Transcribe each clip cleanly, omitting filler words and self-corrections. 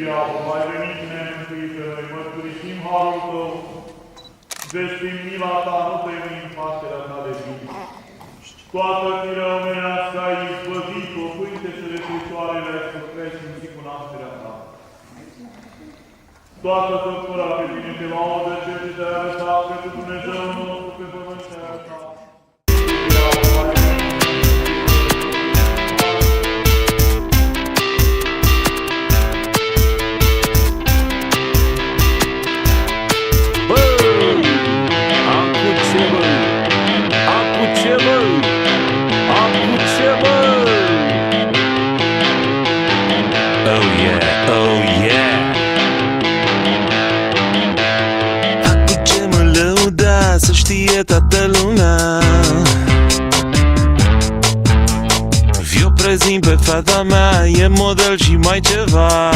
iau, mai venit nemântuită, noi mărturisim harul Tău, vezi prin mila Ta, nu tăinuim facerea Ta de bine. Toată firea omenească ai izbăvit-o, pântecele Hristoarele ai sfârșit și cu nașterea Ta. Toată făptura pe tine te laudă, ce te-ai arătat, pentru Dumnezeu nostru, pe pământ te-ai arătat. Să știe toată lumea, vi-o prezint pe fata mea, e model și mai ceva.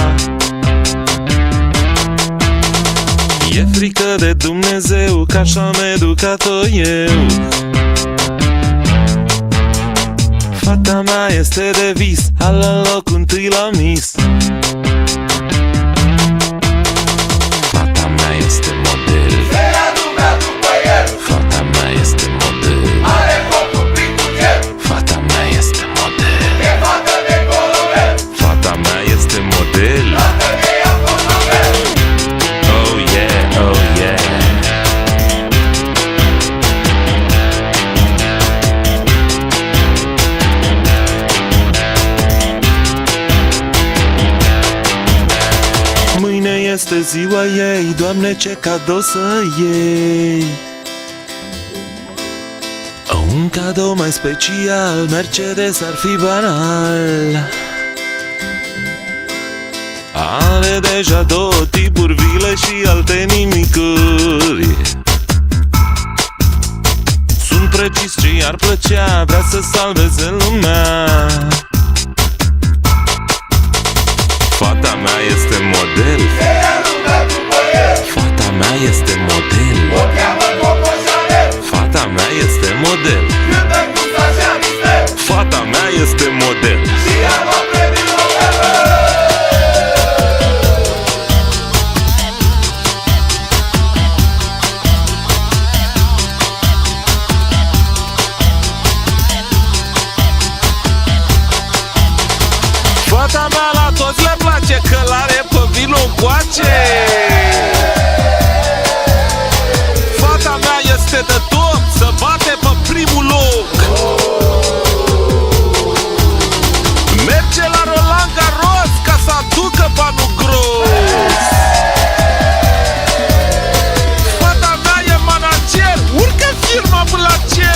E frică de Dumnezeu, că așa am educat-o eu. Fata mea este de vis, ala locul întâi la Miss. Fata mea este model, fata mea este model, are corpul plin cu gel, fata mea este model, e fată de colorel, fata mea este model. dacă ne ia colorel. Oh yeah, oh yeah. Mâine este ziua ei, Doamne, ce cadou să iei. Un cadou mai special, Mercedes ar fi banal. Are deja două tipuri, vile și alte nimicuri. Sunt precis ce i-ar plăcea, vrea să salveze lumea. Fata mea este model, Se ia lumea după el, fata mea este model, o cheamă Coco Chanel, fata mea este model, cântă cu Sasha Mister, fata mea este model. și ea va premii Nobel. Fata mea la toți le place, că l-are pe vino coace. Fata mea este de top, să bate pe primul loc. Merge la Roland Garros ca să aducă banul gros. Fata mea e manager, urcă firma până la cer.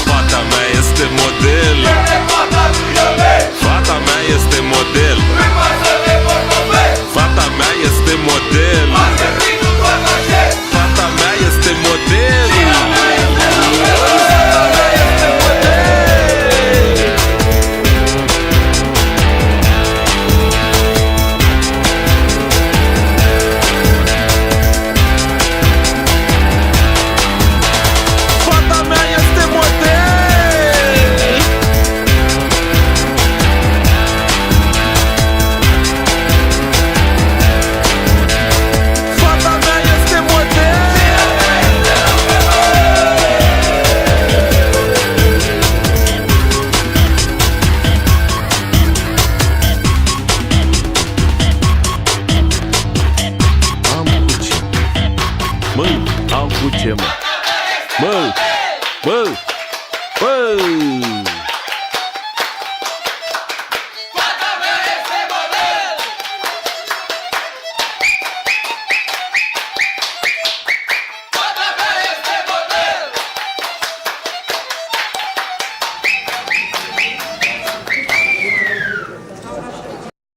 Fata mea este model, E fata lui Ionel, fata mea este model, îi pasă de portofel, fata mea este model, face prinul doar la șef, fata mea este model. și ea mea este la fel, fata mea este model. Fata mea este model. Fata mea este model. Am cu ce? Mă, am cu ce, mă? Mă!